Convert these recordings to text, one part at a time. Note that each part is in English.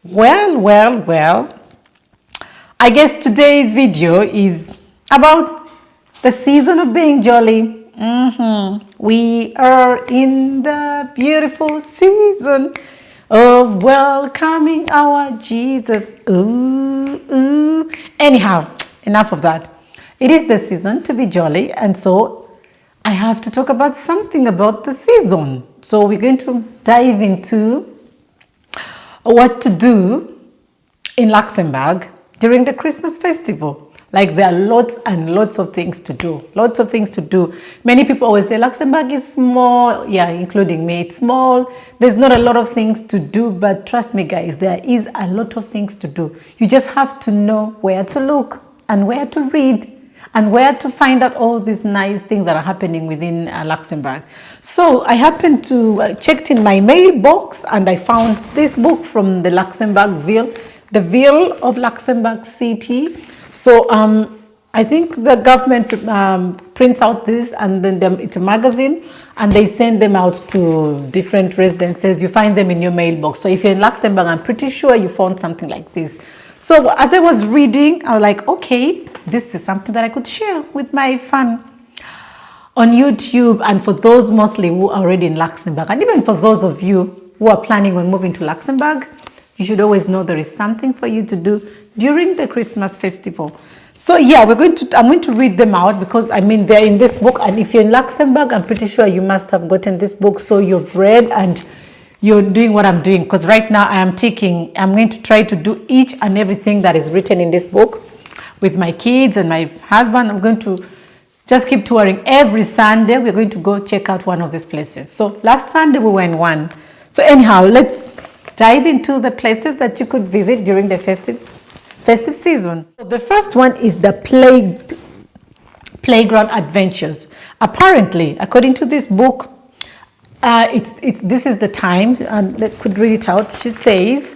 Well. I guess today's video is about the season of being jolly. We are in the beautiful season of welcoming our Jesus. Ooh. Anyhow, enough of that. It is the season to be jolly, and so I have to talk about something about the season. So we're going to dive into what to do in Luxembourg during the Christmas festival. Like, there are lots and lots of things to do. Many people always say Luxembourg is small. Yeah, including me, it's small. There's not a lot of things to do, but trust me guys, there is a lot of things to do. You just have to know where to look and where to read and where to find out all these nice things that are happening within Luxembourg. So I happened to checked in my mailbox and I found this book from the Luxembourg Ville, the Ville of Luxembourg City. So I think the government prints out this, and then it's a magazine, and they send them out to different residences. You find them in your mailbox. So if you're in Luxembourg, I'm pretty sure you found something like this. So as I was reading, I was like, okay, this is something that I could share with my fan on YouTube. And for those mostly who are already in Luxembourg, and even for those of you who are planning on moving to Luxembourg, you should always know there is something for you to do during the Christmas festival. So yeah, I'm going to read them out because I mean they're in this book, and if you're in Luxembourg, I'm pretty sure you must have gotten this book, so you've read and you're doing what I'm doing, because right now I'm going to try to do each and everything that is written in this book with my kids and my husband. I'm going to just keep touring every Sunday. We're going to go check out one of these places. So last Sunday we went one. So anyhow, let's dive into the places that you could visit during the festive season. So the first one is the playground adventures. Apparently, according to this book, this is the time, and I could read it out. She says,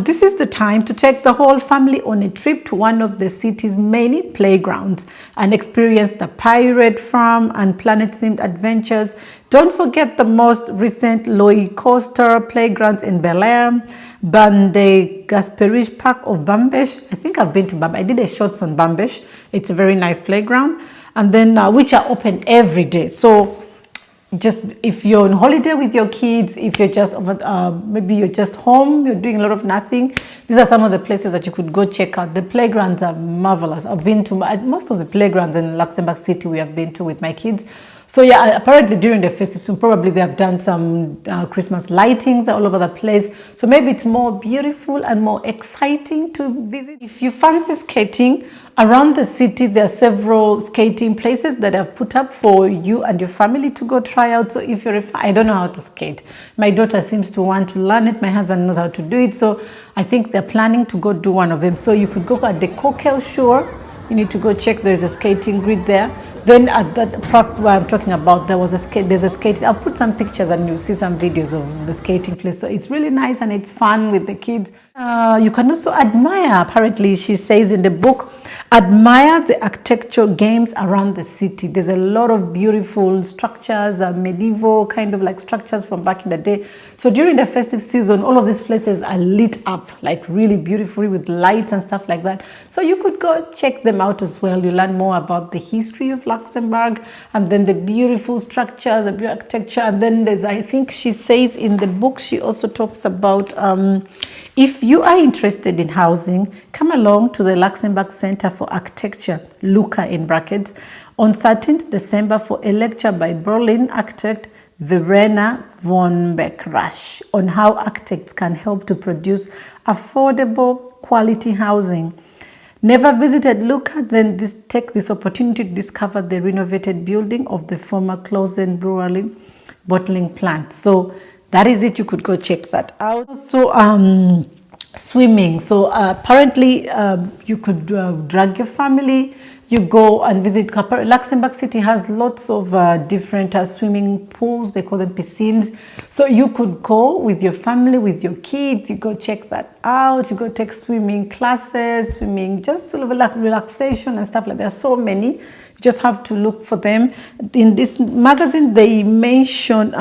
this is the time to take the whole family on a trip to one of the city's many playgrounds and experience the pirate farm and planet-themed adventures. Don't forget the most recent Loy Coaster playgrounds in Bel Air, Bande Gasperish Park of Bambesh. I think I've been to Bambesh. I did a short on Bambesh. It's a very nice playground, and then which are open every day. So just if you're on holiday with your kids, if you're just maybe you're just home, you're doing a lot of nothing, these are some of the places that you could go check out. The playgrounds are marvelous. I've been to most of the playgrounds in Luxembourg City we have been to with my kids. So yeah, apparently during the festival, probably they have done some Christmas lightings all over the place. So maybe it's more beautiful and more exciting to visit. If you fancy skating, around the city, there are several skating places that have put up for you and your family to go try out. So if you're I don't know how to skate. My daughter seems to want to learn it. My husband knows how to do it. So I think they're planning to go do one of them. So you could go at the Coquel Shore. You need to go check. There's a skating grid there. Then at that park where I'm talking about, there's a skate. I'll put some pictures and you'll see some videos of the skating place. So it's really nice and it's fun with the kids. You can also admire, apparently she says in the book, admire the architectural games around the city. There's a lot of beautiful structures, medieval kind of like structures from back in the day. So during the festive season, all of these places are lit up like really beautifully with lights and stuff like that. So you could go check them out as well. You learn more about the history of Luxembourg, and then the beautiful structures, the beautiful architecture. And then there's, I think she says in the book, she also talks about if you are interested in housing, come along to the Luxembourg Center for Architecture, LUCA in brackets, on 13th December for a lecture by Berlin architect Verena von Beck-Rasch on how architects can help to produce affordable quality housing. Never visited LUCA? Then take this opportunity to discover the renovated building of the former Clausen Brewery bottling plant. So that is it. You could go check that out. Also, swimming. So apparently you could drag your family. You go and visit. Luxembourg City has lots of different swimming pools. They call them piscines. So you could go with your family, with your kids. You go check that out. You go take swimming classes, just to relaxation and stuff like that. There are so many. You just have to look for them. In this magazine, they mention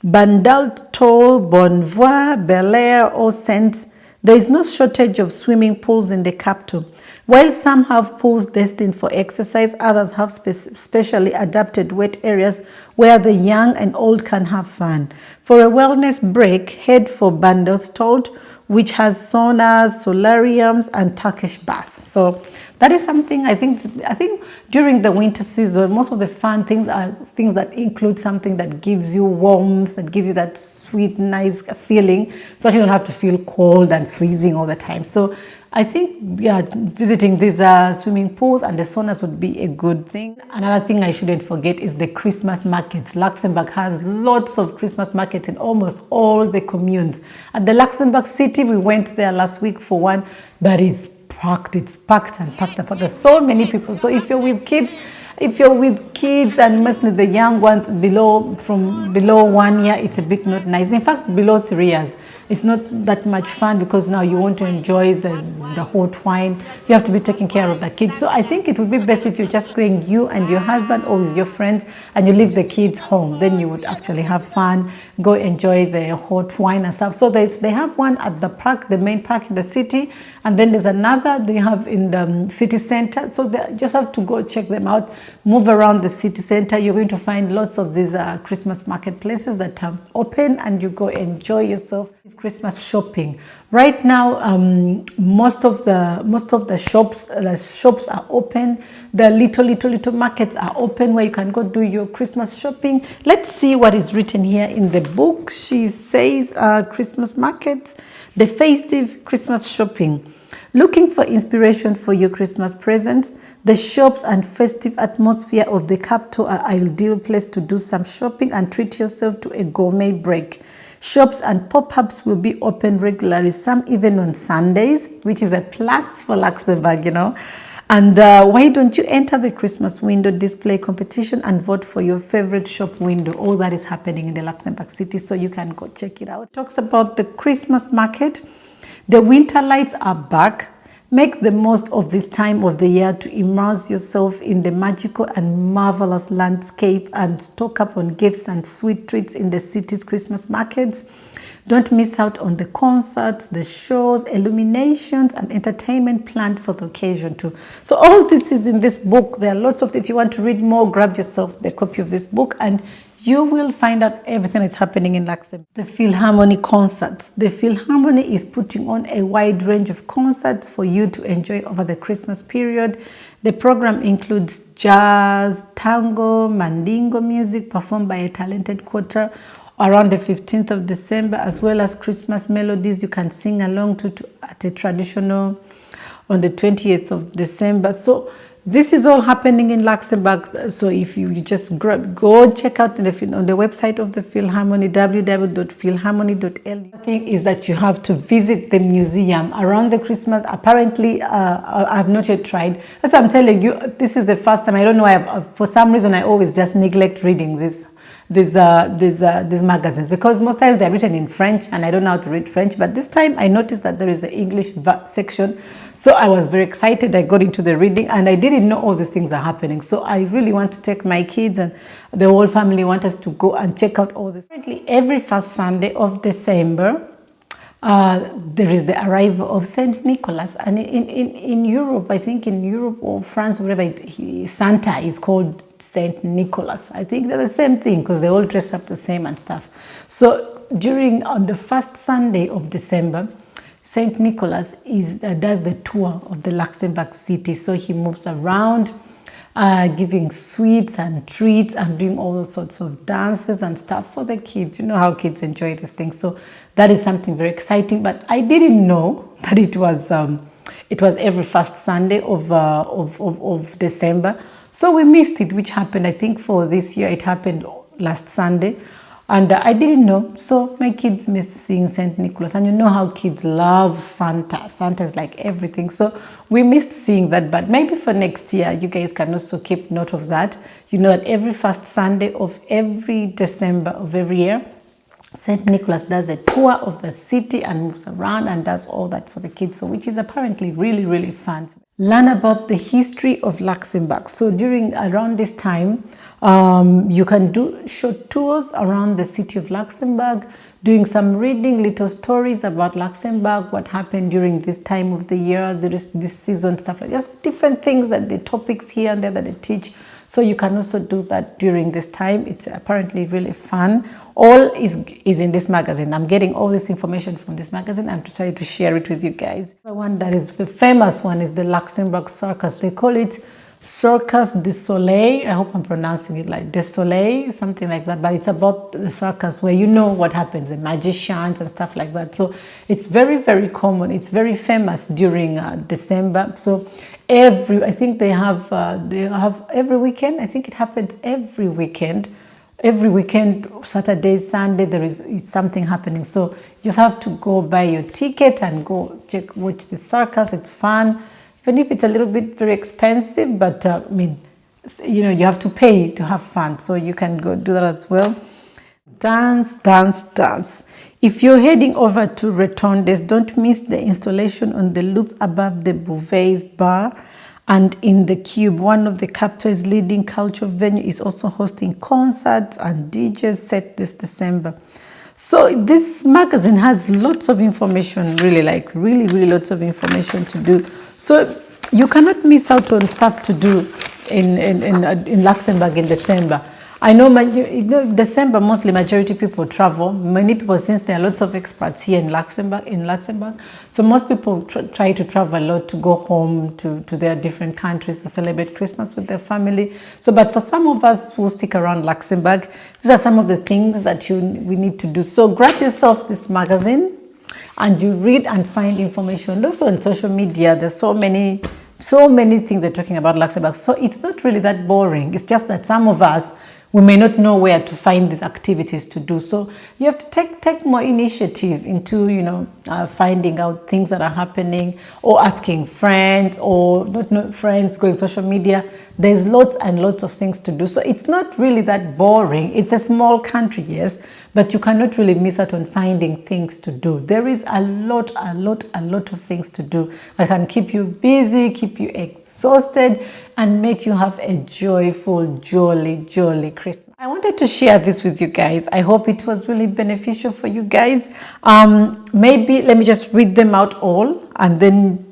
Bandalto, Bonvois, Bel Air, or Saints, there is no shortage of swimming pools in the capital. While some have pools destined for exercise, others have specially adapted wet areas where the young and old can have fun. For a wellness break, head for Bandalto, which has saunas, solariums, and Turkish baths. So that is something I think during the winter season, most of the fun things are things that include something that gives you warmth, that gives you that sweet, nice feeling, so that you don't have to feel cold and freezing all the time. So I think, yeah, visiting these swimming pools and the saunas would be a good thing. Another thing I shouldn't forget is the Christmas markets. Luxembourg has lots of Christmas markets in almost all the communes. At the Luxembourg city, we went there last week for one, but it's packed and packed. There's so many people. So if you're with kids, and mostly the young ones below 1 year, it's a bit not nice. In fact, below 3 years, it's not that much fun, because now you want to enjoy the hot wine. You have to be taking care of the kids. So I think it would be best if you're just going, you and your husband or with your friends, and you leave the kids home. Then you would actually have fun, go enjoy the hot wine and stuff. So they have one at the park, the main park in the city, and then there's another they have in the city center. So they just have to go check them out, move around the city center. You're going to find lots of these Christmas marketplaces that are open, and you go enjoy yourself. Christmas shopping. Right now, most of the shops are open. The little markets are open where you can go do your Christmas shopping. Let's see what is written here in the book. She says, Christmas markets, the festive Christmas shopping. Looking for inspiration for your Christmas presents? The shops and festive atmosphere of the capital are an ideal place to do some shopping and treat yourself to a gourmet break. Shops and pop-ups will be open regularly, some even on Sundays, which is a plus for Luxembourg, you know. And why don't you enter the Christmas window display competition and vote for your favorite shop window? All that is happening in the Luxembourg city, so you can go check it out. It talks about the Christmas market. The winter lights are back. Make the most of this time of the year to immerse yourself in the magical and marvelous landscape and stock up on gifts and sweet treats in the city's Christmas markets. Don't miss out on the concerts, the shows, illuminations, and entertainment planned for the occasion too. So all this is in this book. There are lots of, if you want to read more, grab yourself the copy of this book and you will find out everything that's happening in Luxembourg. The Philharmonic concerts. The Philharmonic is putting on a wide range of concerts for you to enjoy over the Christmas period. The program includes jazz, tango, mandingo music performed by a talented quartet around the 15th of December, as well as Christmas melodies you can sing along to at a traditional on the 20th of December. So this is all happening in Luxembourg. So if you just go check out on the website of the Philharmonic, www.philharmonic.lu. The thing is that you have to visit the museum around the Christmas. Apparently, I have not yet tried. As I'm telling you, this is the first time. I don't know why. For some reason, I always just neglect reading these magazines, because most times they're written in French and I don't know how to read French. But this time I noticed that there is the English section. So I was very excited. I got into the reading and I didn't know all these things are happening. So I really want to take my kids and the whole family want us to go and check out all this. Currently, every first Sunday of December, there is the arrival of Saint Nicholas. And in Europe, I think in Europe or France, wherever Santa is called Saint Nicholas. I think they're the same thing because they all dress up the same and stuff. So on the first Sunday of December, Saint Nicholas does the tour of the Luxembourg city. So he moves around, giving sweets and treats and doing all sorts of dances and stuff for the kids. You know how kids enjoy these things. So that is something very exciting. But I didn't know that it was every first Sunday of December. So we missed it, which happened, I think for this year, it happened last Sunday. And I didn't know. So my kids missed seeing St. Nicholas. And you know how kids love Santa. Santa is like everything. So we missed seeing that. But maybe for next year, you guys can also keep note of that. You know that every first Sunday of every December of every year, St. Nicholas does a tour of the city and moves around and does all that for the kids. So which is apparently really, really fun. Learn about the history of Luxembourg. So around this time, You can do short tours around the city of Luxembourg, doing some reading, little stories about Luxembourg, what happened during this time of the year, this season, stuff like that. Just different things that the topics here and there that they teach. So you can also do that during this time. It's apparently really fun. All is in this magazine. I'm getting all this information from this magazine. I'm trying to share it with you guys. The one that is the famous one is the Luxembourg Circus. They call it Circus du Soleil. I hope I'm pronouncing it like du Soleil, something like that. But it's about the circus where you know what happens, the magicians and stuff like that. So it's very, very common. It's very famous during December. So I think they have every weekend. I think it happens every weekend. Every weekend, Saturday, Sunday, it's something happening. So you just have to go buy your ticket and go watch the circus. It's fun. Even if it's a little bit very expensive, but I mean, you know, you have to pay to have fun. So you can go do that as well. Dance, dance, dance. If you're heading over to Retondes, don't miss the installation on the loop above the Bouvet's bar and in the Cube. One of the capital's leading cultural venue is also hosting concerts and DJs set this December. So this magazine has lots of information, really lots of information to do. So you cannot miss out on stuff to do in Luxembourg in December. I know, December mostly majority people travel. Many people, since there are lots of expats here in Luxembourg, so most people try to travel a lot to go home to their different countries to celebrate Christmas with their family. So, but for some of us who stick around Luxembourg, these are some of the things that we need to do. So grab yourself this magazine and you read and find information. Also on social media, there's so many things they're talking about Luxembourg. So it's not really that boring. It's just that some of us, we may not know where to find these activities to do. So you have to take more initiative into, finding out things that are happening or asking friends or not friends, going social media. There's lots and lots of things to do. So it's not really that boring. It's a small country, yes, but you cannot really miss out on finding things to do. There is a lot of things to do that can keep you busy, keep you exhausted, and make you have a joyful, jolly Christmas. I wanted to share this with you guys. I hope it was really beneficial for you guys. Maybe let me just read them out all and then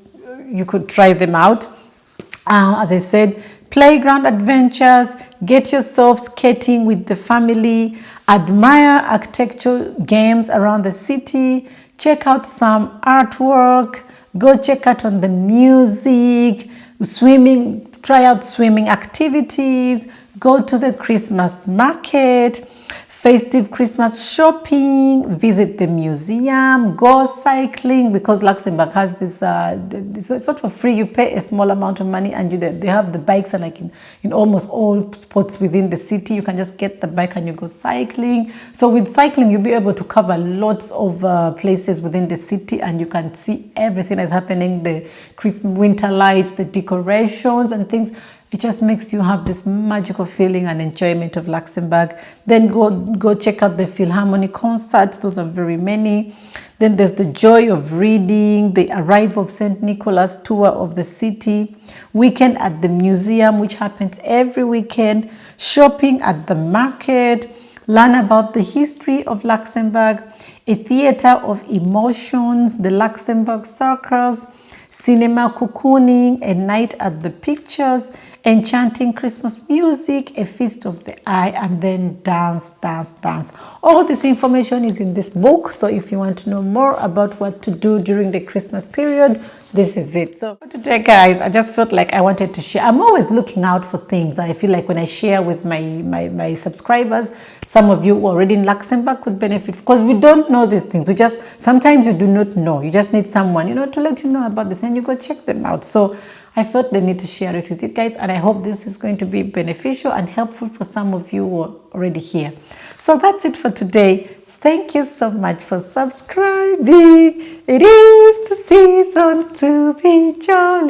you could try them out. As I said, playground adventures, get yourself skating with the family, admire architectural games around the city, check out some artwork, go check out on the music, swimming, try out swimming activities, go to the Christmas market, festive Christmas shopping, visit the museum, go cycling, because Luxembourg has this, it's sort of free. You pay a small amount of money and they have the bikes are like in almost all spots within the city. You can just get the bike and you go cycling. So with cycling, you'll be able to cover lots of places within the city and you can see everything that's happening, the Christmas winter lights, the decorations and things. It just makes you have this magical feeling and enjoyment of Luxembourg. Then go check out the Philharmonic concerts. Those are very many. Then there's the joy of reading, the arrival of St. Nicholas, tour of the city, weekend at the museum, which happens every weekend, shopping at the market, learn about the history of Luxembourg, a theater of emotions, the Luxembourg Circus, cinema cocooning, a night at the pictures, enchanting Christmas music, a feast of the eye, and then dance. All this information is in this book. So if you want to know more about what to do during the Christmas period, this is it. So for today, guys, I just felt like I wanted to share. I'm always looking out for things that I feel like when I share with my subscribers, some of you already in Luxembourg could benefit, because we don't know these things. Sometimes you do not know. You just need someone, to let you know about this, and you go check them out. So I felt the need to share it with you guys, and I hope this is going to be beneficial and helpful for some of you who are already here. So that's it for today. Thank you so much for subscribing. It is the season to be jolly.